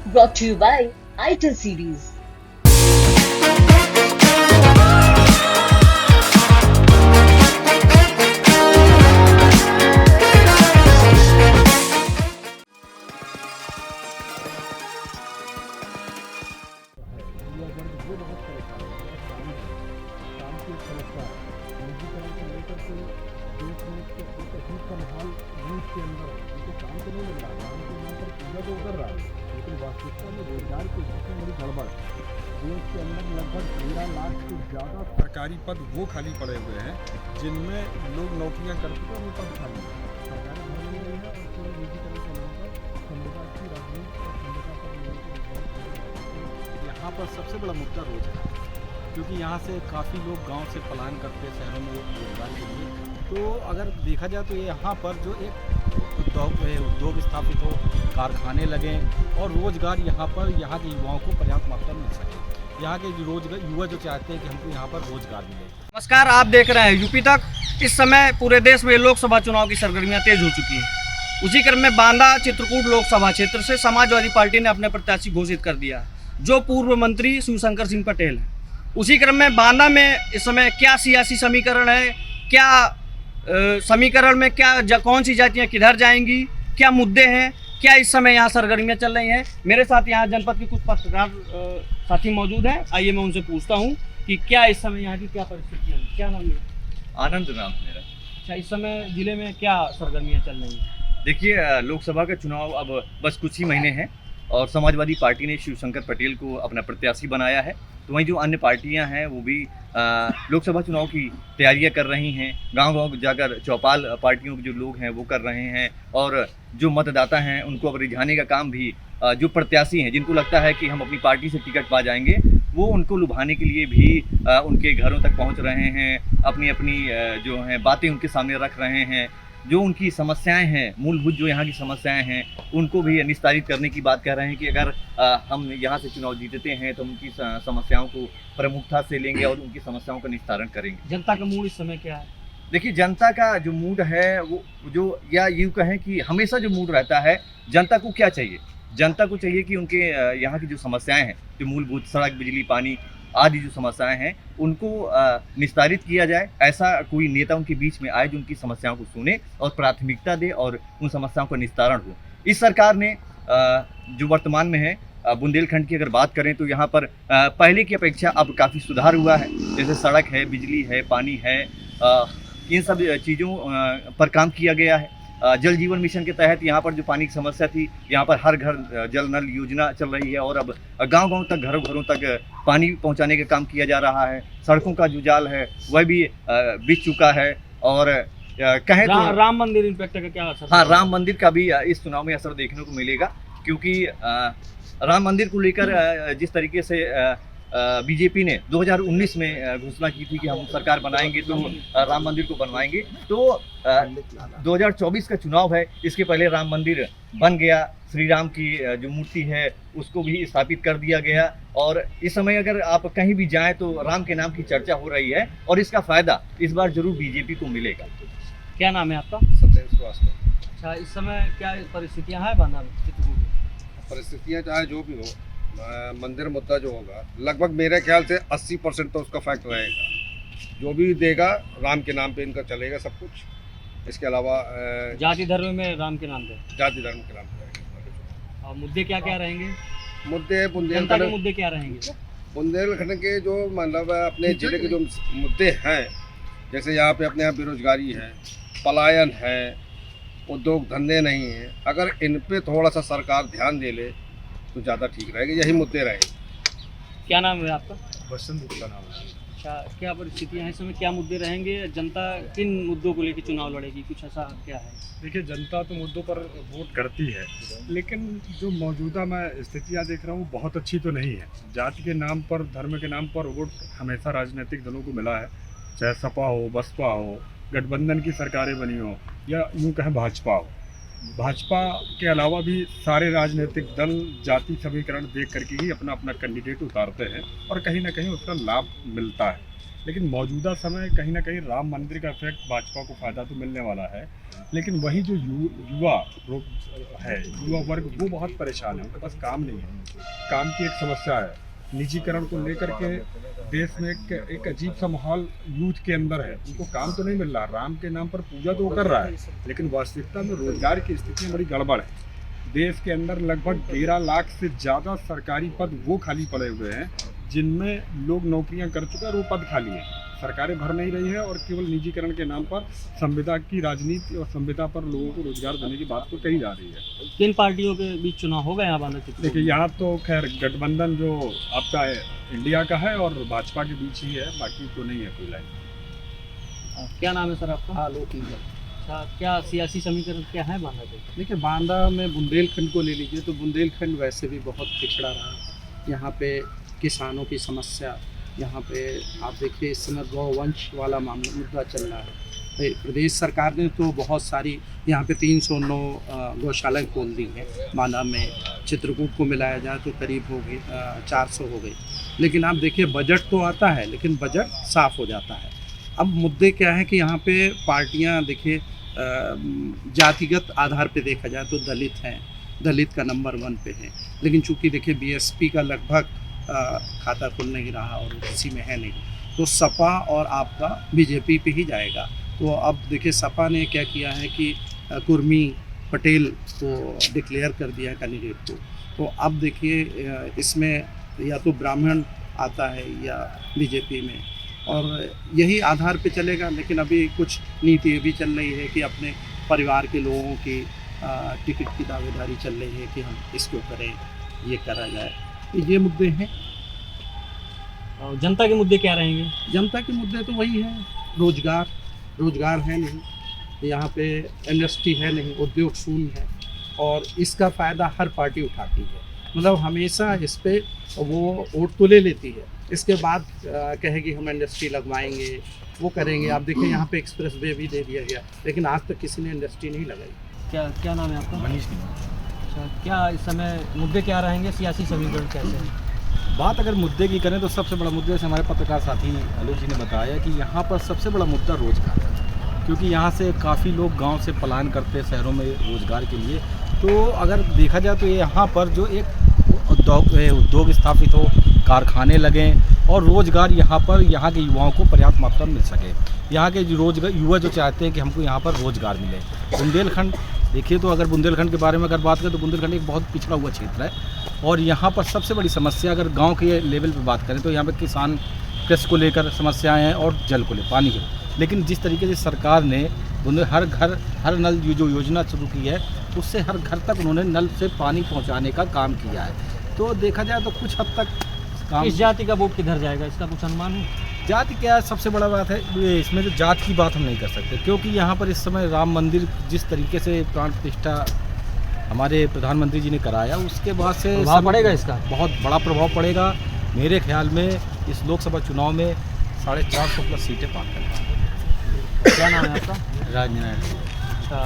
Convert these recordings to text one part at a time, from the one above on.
brought to you by ITIL series. के अंदर उनको काम तो नहीं मिल रहा, काम के नाम पर पूजा तो कर रहा है, लेकिन वास्तविकता में रोजगार की जितनी बड़ी गड़बड़। देश के अंदर लगभग 13 लाख से ज़्यादा सरकारी पद वो खाली पड़े हुए हैं जिनमें लोग नौकरियां कर चुके हैं, वो पद खाली है, सरकारी भर नहीं रही है और पूरे निजीकरण के नाम पर संविदा की राजनीति और संविदा पर लोगों यहाँ पर सबसे बड़ा मुद्दा रोजगार, क्योंकि यहाँ से काफ़ी लोग गांव से पलायन करते हैं शहरों में रोजगार के लिए। तो अगर देखा जाए तो यहाँ पर जो एक उद्योग स्थापित हो, कारखाने लगें और रोजगार यहाँ के युवाओं को पर्याप्त मात्रा में मिल सके। यहाँ के युवा जो चाहते हैं कि हमको यहाँ पर रोजगार मिले। नमस्कार, आप देख रहे हैं यूपी तक। इस समय पूरे देश में लोकसभा चुनाव की सरगर्मियां तेज हो चुकी हैं। उसी क्रम में बांदा चित्रकूट लोकसभा क्षेत्र से समाजवादी पार्टी ने अपने प्रत्याशी घोषित कर दिया, जो पूर्व मंत्री शिवशंकर सिंह पटेल है। उसी क्रम में बांदा में इस समय क्या सियासी समीकरण है, क्या समीकरण में क्या कौन सी जातियां किधर जाएंगी, क्या मुद्दे हैं, क्या इस समय यहाँ सरगर्मियाँ चल रही हैं। मेरे साथ यहाँ जनपद के कुछ पत्रकार साथी मौजूद हैं। आइए मैं उनसे पूछता हूँ कि क्या इस समय यहाँ की क्या परिस्थितियाँ हैं। क्या नाम है? आनंद नाम मेरा। अच्छा, इस समय जिले में क्या सरगर्मियाँ चल रही हैं? देखिए, लोकसभा का चुनाव अब बस कुछ ही महीने हैं और समाजवादी पार्टी ने शिवशंकर पटेल को अपना प्रत्याशी बनाया है। तो वहीं जो अन्य पार्टियां हैं वो भी लोकसभा चुनाव की तैयारियां कर रही हैं। गांव-गांव जाकर चौपाल पार्टियों के जो लोग हैं वो कर रहे हैं और जो मतदाता हैं उनको अब रिझाने का काम भी जो प्रत्याशी हैं जिनको लगता है कि हम अपनी पार्टी से टिकट पा जाएंगे, वो उनको लुभाने के लिए भी उनके घरों तक पहुँच रहे हैं, अपनी जो हैं बातें उनके सामने रख रहे हैं। जो उनकी समस्याएं हैं, मूलभूत जो यहाँ की समस्याएं हैं, उनको भी निस्तारित करने की बात कर रहे हैं कि अगर हम यहाँ से चुनाव जीतते हैं तो उनकी समस्याओं को प्रमुखता से लेंगे और उनकी समस्याओं का निस्तारण करेंगे। जनता का मूड इस समय क्या है? देखिए, जनता का जो मूड है वो जो या यूँ कहें कि हमेशा जो मूड रहता है, जनता को क्या चाहिए? जनता को चाहिए कि उनके यहाँ की जो समस्याएँ हैं, जो मूलभूत सड़क, बिजली, पानी आदि जो समस्याएं हैं उनको निस्तारित किया जाए। ऐसा कोई नेता उनके बीच में आए जो उनकी समस्याओं को सुने और प्राथमिकता दे और उन समस्याओं का निस्तारण हो। इस सरकार ने जो वर्तमान में है, बुंदेलखंड की अगर बात करें तो यहाँ पर पहले की अपेक्षा अब काफ़ी सुधार हुआ है। जैसे सड़क है, बिजली है, पानी है, इन सब चीज़ों पर काम किया गया है। जल जीवन मिशन के तहत यहाँ पर जो पानी की समस्या थी, यहाँ पर हर घर जल नल योजना चल रही है और अब गांव-गांव तक, घरों तक पानी पहुँचाने का काम किया जा रहा है। सड़कों का जो जाल है वह भी बिछ चुका है और कहें तो राम मंदिर इंस्पेक्टर का क्या असर? हाँ, राम मंदिर का भी इस चुनाव में असर देखने को मिलेगा, क्योंकि राम मंदिर को लेकर जिस तरीके से बीजेपी ने 2019 में घोषणा की थी कि हम सरकार बनाएंगे तो राम मंदिर को बनवाएंगे, तो 2024 का चुनाव है, इसके पहले राम मंदिर बन गया। श्री राम की जो मूर्ति है उसको भी स्थापित कर दिया गया और इस समय अगर आप कहीं भी जाएं तो राम के नाम की चर्चा हो रही है और इसका फायदा इस बार जरूर बीजेपी को मिलेगा। क्या नाम है आपका? सत्येंद्र श्रीवास्तव। अच्छा, इस समय क्या परिस्थितियाँ हैं बांदा में? परिस्थितियाँ चाहे जो भी हो, मंदिर मुद्दा जो होगा लगभग मेरे ख्याल से 80% तो उसका फैक्ट रहेगा। जो भी देगा राम के नाम पे इनका चलेगा सब कुछ। इसके अलावा जाति धर्म में राम के नाम पे, जाति धर्म के नाम पे रहेगा। और मुद्दे क्या क्या रहेंगे? मुद्दे जनता के मुद्दे क्या रहेंगे? बुंदेलखंड के जो मतलब अपने जिले के जो मुद्दे हैं, जैसे यहाँ पे अपने यहाँ बेरोजगारी है, पलायन है, उद्योग धंधे नहीं है, अगर इन पे थोड़ा सा सरकार ध्यान दे ले तो ज़्यादा ठीक रहेगा। यही मुद्दे रहेंगे। क्या नाम है आपका? बसंत गुप्ता नाम है। अच्छा, क्या परिस्थितियाँ हैं इस समय, क्या मुद्दे रहेंगे? जनता किन मुद्दों को लेकर चुनाव लड़ेगी, कुछ ऐसा क्या है? देखिए, जनता तो मुद्दों पर वोट करती है, लेकिन जो मौजूदा मैं स्थितियाँ देख रहा हूँ बहुत अच्छी तो नहीं है। जाति के नाम पर, धर्म के नाम पर वोट हमेशा राजनीतिक दलों को मिला है, चाहे सपा हो, बसपा हो, गठबंधन की सरकारें बनी हो या यूँ कहें भाजपा हो। भाजपा के अलावा भी सारे राजनीतिक दल जाति समीकरण देख करके ही अपना अपना कैंडिडेट उतारते हैं और कहीं ना कहीं उसका लाभ मिलता है। लेकिन मौजूदा समय कहीं ना कहीं राम मंदिर का इफेक्ट भाजपा को फ़ायदा तो मिलने वाला है, लेकिन वही जो युवा वर्ग वो बहुत परेशान है, उनके पास काम नहीं है, काम की एक समस्या है। निजीकरण को लेकर के देश में एक अजीब सा माहौल यूथ के अंदर है, उनको काम तो नहीं मिल रहा। राम के नाम पर पूजा तो वो कर रहा है, लेकिन वास्तविकता में रोजगार की स्थितियाँ बड़ी गड़बड़ है। देश के अंदर लगभग 13 लाख से ज़्यादा सरकारी पद वो खाली पड़े हुए हैं जिनमें लोग नौकरियां कर चुके हैं और वो पद खाली हैं, सरकारें भर नहीं रही है और केवल निजीकरण के नाम पर संविदा की राजनीति और संविदा पर लोगों को रोजगार देने की बात तो कही जा रही है। किन पार्टियों के बीच चुनाव होगा यहाँ बांदा चित्रकूट? देखिए, यहाँ तो खैर गठबंधन जो आपका इंडिया का है और भाजपा के बीच ही है, बाकी तो नहीं है कोई लाइन। क्या नाम है सर आपका? आलोक इंजन। अच्छा, क्या सियासी समीकरण क्या है बांदा के? देखिए, बांदा में बुंदेलखंड को ले लीजिए तो बुंदेलखंड वैसे भी बहुत पिछड़ा रहा। यहाँ पे किसानों की समस्या, यहाँ पे आप देखिए इस समय गौवंश वाला मुद्दा चल रहा है। प्रदेश सरकार ने तो बहुत सारी यहाँ पे 309 गौशालाएँ खोल दी हैं बांदा में। चित्रकूट को मिलाया जाए तो करीब हो गई 400 हो गई। लेकिन आप देखिए बजट तो आता है लेकिन बजट साफ़ हो जाता है। अब मुद्दे क्या है कि यहाँ पे पार्टियाँ देखिए जातिगत आधार पे देखा जाए तो दलित हैं, दलित का नंबर 1 पे है। लेकिन चूंकि देखिए बीएसपी का लगभग खाता खुल नहीं रहा और किसी में है नहीं, तो सपा और आपका बीजेपी पे ही जाएगा। तो अब देखिए सपा ने क्या किया है कि कुर्मी पटेल को डिक्लेयर कर दिया है कैंडिडेट को। तो अब देखिए इसमें या तो ब्राह्मण आता है या बीजेपी में, और यही आधार पे चलेगा। लेकिन अभी कुछ नीति ये भी चल रही है कि अपने परिवार के लोगों की टिकट की दावेदारी चल रही है कि हम इसको करें, ये करा जाए। तो ये मुद्दे हैं। और जनता के मुद्दे क्या रहेंगे? जनता के मुद्दे तो वही है, रोजगार है नहीं, यहाँ पे इंडस्ट्री है नहीं, उद्योग शून्य है, और इसका फ़ायदा हर पार्टी उठाती है। मतलब हमेशा इस पे वो वोट तो ले लेती है, इसके बाद कहेगी हम इंडस्ट्री लगवाएंगे, वो करेंगे। आप देखिए यहाँ पे एक्सप्रेस वे भी दे दिया गया, लेकिन आज तक किसी ने इंडस्ट्री नहीं लगाई। क्या नाम है आपका? मनीष। अच्छा, क्या इस समय मुद्दे क्या रहेंगे? सियासी समीकरण कैसे हैं? बात अगर मुद्दे की करें तो सबसे बड़ा मुद्दा, जैसे हमारे पत्रकार साथी आलोक जी ने बताया कि यहाँ पर सबसे बड़ा मुद्दा रोजगार है, क्योंकि यहाँ से काफ़ी लोग गांव से पलायन करते हैं शहरों में रोजगार के लिए। तो अगर देखा जाए तो यहाँ पर जो एक उद्योग स्थापित हो, कारखाने लगें और रोजगार यहाँ के युवाओं को पर्याप्त मात्रा में मिल सके। यहाँ के युवा जो चाहते हैं कि हमको यहाँ पर रोजगार मिले। बुंदेलखंड देखिए, तो अगर बुंदेलखंड के बारे में अगर बात करें तो बुंदेलखंड एक बहुत पिछड़ा हुआ क्षेत्र है, और यहाँ पर सबसे बड़ी समस्या अगर गांव के लेवल पे बात करें तो यहाँ पर किसान कृषि को लेकर समस्याएं हैं और जल को ले पानी के। लेकिन जिस तरीके से सरकार ने हर घर हर नल जो योजना शुरू की है, उससे हर घर तक उन्होंने नल से पानी पहुँचाने का काम किया है। तो देखा जाए तो कुछ हद तक काम। इस जाति का वोट किधर जाएगा, इसका कुछ अनुमान है? जाति क्या सबसे बड़ा बात है, इसमें जो जात की बात हम नहीं कर सकते, क्योंकि यहाँ पर इस समय राम मंदिर जिस तरीके से प्राण प्रतिष्ठा हमारे प्रधानमंत्री जी ने कराया, उसके बाद से प्रभाव पड़ेगा इसका? बहुत बड़ा प्रभाव पड़ेगा। मेरे ख्याल में इस लोकसभा चुनाव में 450 प्लस सीटें पार करेंगे। क्या नाम है आपका? राजनारायण। अच्छा,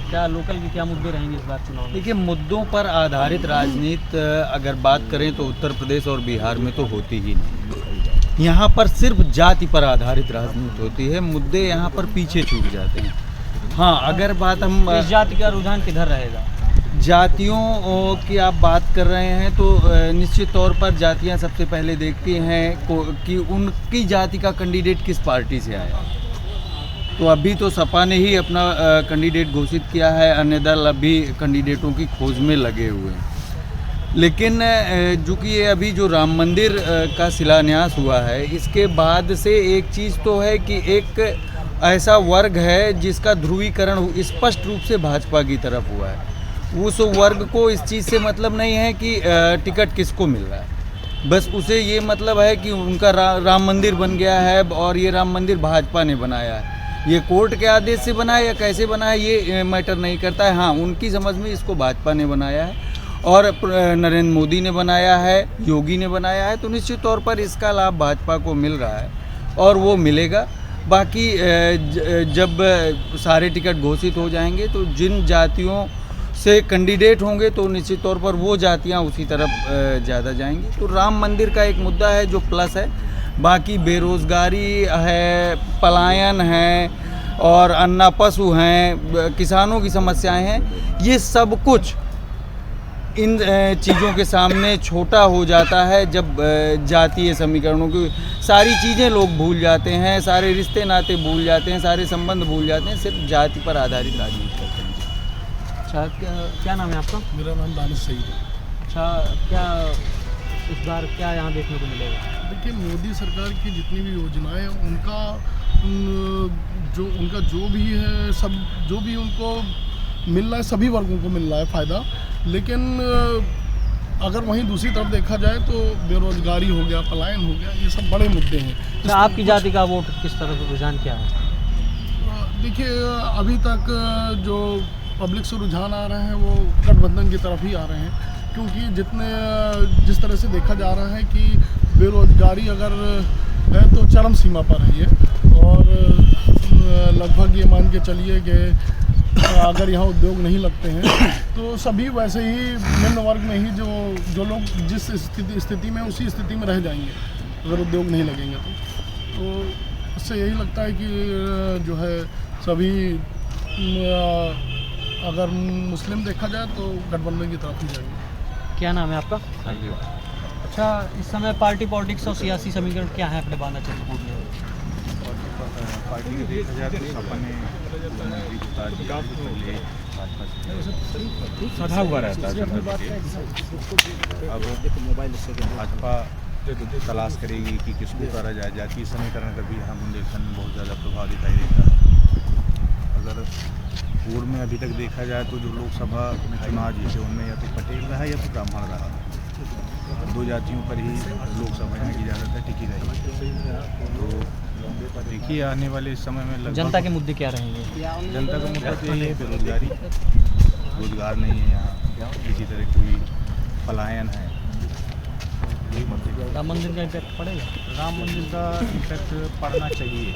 क्या लोकल के क्या मुद्दे रहेंगे इस बार चुनाव में? देखिए, मुद्दों पर आधारित राजनीति अगर बात करें तो उत्तर प्रदेश और बिहार में तो होती ही नहीं। यहाँ पर सिर्फ जाति पर आधारित राजनीति होती है, मुद्दे यहाँ पर पीछे छूट जाते हैं। हाँ, अगर बात हम इस जाति का रुझान किधर रहेगा? जातियों की आप बात कर रहे हैं तो निश्चित तौर पर जातियाँ सबसे पहले देखती हैं कि उनकी जाति का कैंडिडेट किस पार्टी से आया। तो अभी तो सपा ने ही अपना कैंडिडेट घोषित किया है, अन्य दल अभी कैंडिडेटों की खोज में लगे हुए हैं। लेकिन चूँकि ये अभी जो राम मंदिर का शिलान्यास हुआ है, इसके बाद से एक चीज़ तो है कि एक ऐसा वर्ग है जिसका ध्रुवीकरण स्पष्ट रूप से भाजपा की तरफ हुआ है। उस वर्ग को इस चीज़ से मतलब नहीं है कि टिकट किसको मिल रहा है, बस उसे ये मतलब है कि उनका राम मंदिर बन गया है और ये राम मंदिर भाजपा ने बनाया है। ये कोर्ट के आदेश से बना है या कैसे बना है ये मैटर नहीं करता है। हाँ, उनकी समझ में इसको भाजपा ने बनाया है और नरेंद्र मोदी ने बनाया है, योगी ने बनाया है, तो निश्चित तौर पर इसका लाभ भाजपा को मिल रहा है और वो मिलेगा। बाकी जब सारे टिकट घोषित हो जाएंगे तो जिन जातियों से कैंडिडेट होंगे तो निश्चित तौर पर वो जातियां उसी तरफ ज़्यादा जाएंगी। तो राम मंदिर का एक मुद्दा है जो प्लस है, बाकी बेरोज़गारी है, पलायन है और अन्ना पशु हैं, किसानों की समस्याएं हैं, ये सब कुछ इन चीज़ों के सामने छोटा हो जाता है जब जातीय समीकरणों की सारी चीज़ें लोग भूल जाते हैं, सारे रिश्ते नाते भूल जाते हैं, सारे संबंध भूल जाते हैं, सिर्फ जाति पर आधारित राजनीति करते हैं। अच्छा, क्या नाम है आपका? मेरा नाम दानिश सईद है। अच्छा, क्या इस बार क्या यहाँ देखने को मिलेगा? देखिए, मोदी सरकार की जितनी भी योजनाएं उनका जो भी है, सब जो भी उनको मिल रहा है, सभी वर्गों को मिल रहा है फ़ायदा। लेकिन अगर वहीं दूसरी तरफ देखा जाए तो बेरोजगारी हो गया, पलायन हो गया, ये सब बड़े मुद्दे हैं। अच्छा, आपकी जाति का वोट किस तरह रुझान क्या है? देखिए, अभी तक जो पब्लिक से रुझान आ रहे हैं वो गठबंधन की तरफ ही आ रहे हैं, क्योंकि जिस तरह से देखा जा रहा है कि बेरोजगारी अगर है तो चरम सीमा पर है ये, और लगभग ये मान के चलिए कि अगर यहाँ उद्योग नहीं लगते हैं तो सभी वैसे ही निम्न वर्ग में ही जो लोग जिस स्थिति में उसी स्थिति में रह जाएंगे अगर उद्योग नहीं लगेंगे तो इससे यही लगता है कि जो है सभी, अगर मुस्लिम देखा जाए तो गठबंधन की तरफ ही जाएंगे। क्या नाम है आपका? अच्छा, इस समय पार्टी पॉलिटिक्स और सियासी समीकरण क्या है अपने बांदा चित्रकूट में? पार्टी को देखा जाए तो अपने सधा हुआ रहता है। अब भाजपा तलाश करेगी कि किसको करा जाए। जातीय समीकरण का भी यहाँ बुंदेलखंड में बहुत ज़्यादा प्रभाव दिखाई देता है। अगर पूर्व में अभी तक देखा जाए तो जो लोकसभा में चुनाव जीते उनमें या तो पटेल रहा या तो ब्राह्मण रहा, दो जातियों पर ही लोकसभा यहाँ की ज़्यादातर टिकी रही। तो देखिए आने वाले समय में जनता के मुद्दे क्या रहेंगे? जनता का मुद्दा तो यही है बेरोजगारी, रोजगार नहीं है यहाँ, किसी तरह कोई पलायन है। राम मंदिर का इम्पैक्ट पड़ेगा? राम मंदिर का इम्पैक्ट पड़ना चाहिए।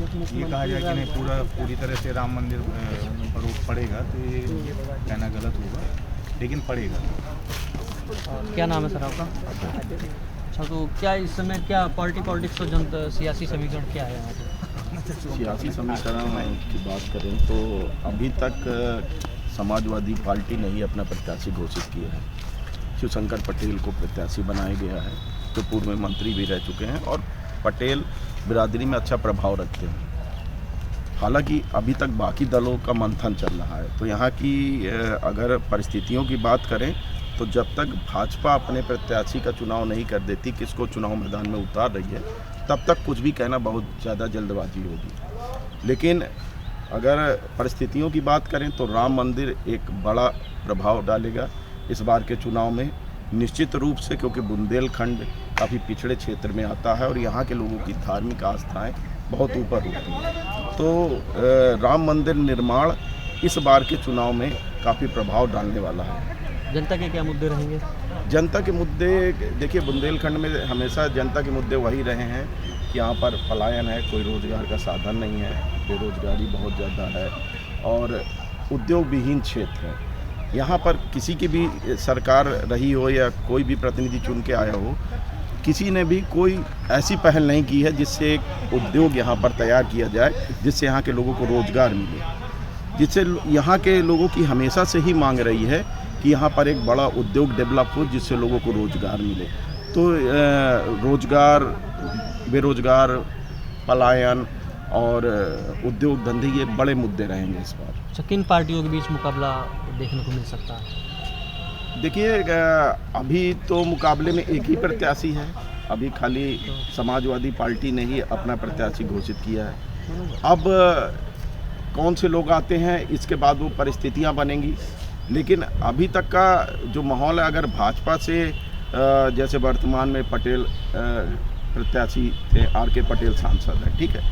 ये कहा जाए कि नहीं पूरी तरह से राम मंदिर पर रोक पड़ेगा तो ये कहना गलत होगा, लेकिन पड़ेगा। क्या नाम है सर आपका? अच्छा, तो क्या इस समय क्या पॉलिटिक्स और जनता सियासी समीकरण क्या है यहाँ पे? सियासी समीकरण की बात करें तो अभी तक समाजवादी पार्टी ने ही अपना प्रत्याशी घोषित किया है। शिवशंकर पटेल को प्रत्याशी बनाया गया है, जो पूर्व में मंत्री भी रह चुके हैं और पटेल बिरादरी में अच्छा प्रभाव रखते हैं। हालांकि अभी तक बाकी दलों का मंथन चल रहा है। तो यहाँ की अगर परिस्थितियों की बात करें तो जब तक भाजपा अपने प्रत्याशी का चुनाव नहीं कर देती, किसको चुनाव मैदान में उतार रही है, तब तक कुछ भी कहना बहुत ज़्यादा जल्दबाजी होगी। लेकिन अगर परिस्थितियों की बात करें तो राम मंदिर एक बड़ा प्रभाव डालेगा इस बार के चुनाव में, निश्चित रूप से, क्योंकि बुंदेलखंड काफ़ी पिछड़े क्षेत्र में आता है और यहाँ के लोगों की धार्मिक आस्थाएं बहुत ऊपर होती हैं। तो राम मंदिर निर्माण इस बार के चुनाव में काफ़ी प्रभाव डालने वाला है। जनता के क्या मुद्दे रहेंगे? जनता के मुद्दे, देखिए बुंदेलखंड में हमेशा जनता के मुद्दे वही रहे हैं कि यहाँ पर पलायन है, कोई रोज़गार का साधन नहीं है, बेरोजगारी बहुत ज़्यादा है और उद्योग विहीन क्षेत्र है। यहाँ पर किसी की भी सरकार रही हो या कोई भी प्रतिनिधि चुन के आया हो, किसी ने भी कोई ऐसी पहल नहीं की है जिससे एक उद्योग यहाँ पर तैयार किया जाए, जिससे यहाँ के लोगों को रोज़गार मिले, जिससे यहाँ के लोगों की हमेशा से ही मांग रही है कि यहाँ पर एक बड़ा उद्योग डेवलप हो जिससे लोगों को रोज़गार मिले। तो रोज़गार, बेरोज़गार, पलायन और उद्योग धंधे ये बड़े मुद्दे रहेंगे इस बार। अच्छा, किन पार्टियों के बीच मुकाबला देखने को मिल सकता है? देखिए, अभी तो मुकाबले में एक ही प्रत्याशी है। अभी खाली समाजवादी पार्टी ने ही अपना प्रत्याशी घोषित किया है। अब कौन से लोग आते हैं इसके बाद वो परिस्थितियां बनेंगी, लेकिन अभी तक का जो माहौल है, अगर भाजपा से जैसे वर्तमान में पटेल प्रत्याशी थे, आर.के. पटेल सांसद हैं, ठीक है,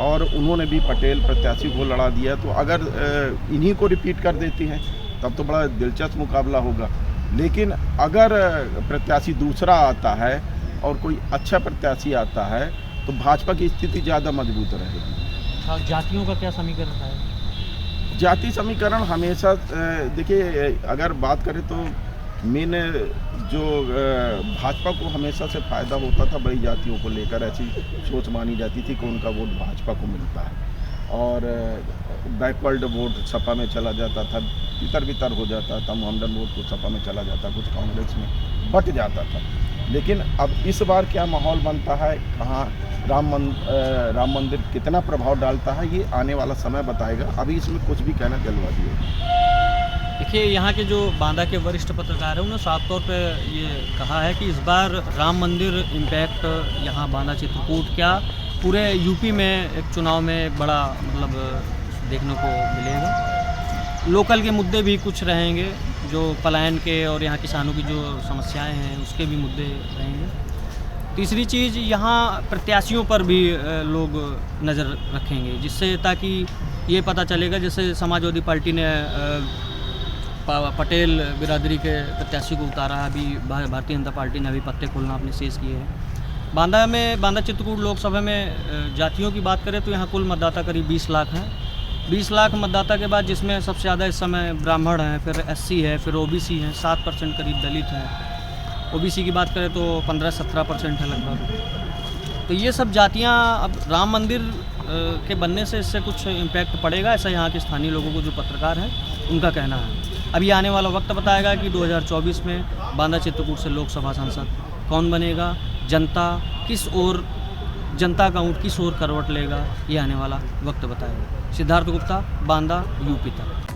और उन्होंने भी पटेल प्रत्याशी को लड़ा दिया, तो अगर इन्हीं को रिपीट कर देती हैं तब तो बड़ा दिलचस्प मुकाबला होगा। लेकिन अगर प्रत्याशी दूसरा आता है और कोई अच्छा प्रत्याशी आता है तो भाजपा की स्थिति ज़्यादा मजबूत रहेगी। जातियों का क्या समीकरण है? जाति समीकरण हमेशा, देखिए अगर बात करें तो मेन जो भाजपा को हमेशा से फ़ायदा होता था बड़ी जातियों को लेकर, ऐसी सोच मानी जाती थी कि उनका वोट भाजपा को मिलता है और बैकवर्ड वोट सपा में चला जाता था, तितर बितर हो जाता था, मोहम्मदन वोट को सपा में चला जाता, कुछ कांग्रेस में बट जाता था। लेकिन अब इस बार क्या माहौल बनता है, कहाँ राम मंदिर कितना प्रभाव डालता है, ये आने वाला समय बताएगा। अभी इसमें कुछ भी कहना जल्दबाजी है। देखिए, यहाँ के जो बांदा के वरिष्ठ पत्रकार हैं उन्होंने साफ तौर पे ये कहा है कि इस बार राम मंदिर इम्पैक्ट यहाँ बांदा चित्रकूट क्या पूरे यूपी में एक चुनाव में बड़ा मतलब देखने को मिलेगा। लोकल के मुद्दे भी कुछ रहेंगे, जो पलायन के और यहाँ किसानों की जो समस्याएं हैं उसके भी मुद्दे रहेंगे। तीसरी चीज़, यहाँ प्रत्याशियों पर भी लोग नज़र रखेंगे, जिससे ताकि ये पता चलेगा, जैसे समाजवादी पार्टी ने पटेल बिरादरी के प्रत्याशी को उतारा, अभी भारतीय जनता पार्टी ने अभी पत्ते खोलना अपने शेष किए हैं। बांदा चित्रकूट लोकसभा में जातियों की बात करें तो यहाँ कुल मतदाता करीब 20 लाख हैं। 20 लाख मतदाता के बाद जिसमें सबसे ज़्यादा इस समय ब्राह्मण हैं, फिर SC है, फिर OBC हैं, 7% करीब दलित हैं। OBC की बात करें तो 15-17% है लगभग। तो ये सब जातियाँ, अब राम मंदिर के बनने से इससे कुछ इम्पैक्ट पड़ेगा, ऐसा यहाँ के स्थानीय लोगों को जो पत्रकार हैं उनका कहना है। अभी आने वाला वक्त बताएगा कि 2024 में बांदा चित्रकूट से लोकसभा सांसद कौन बनेगा, जनता का ऊँट किस ओर करवट लेगा, ये आने वाला वक्त बताएगा। सिद्धार्थ गुप्ता, बांदा, यूपी तक।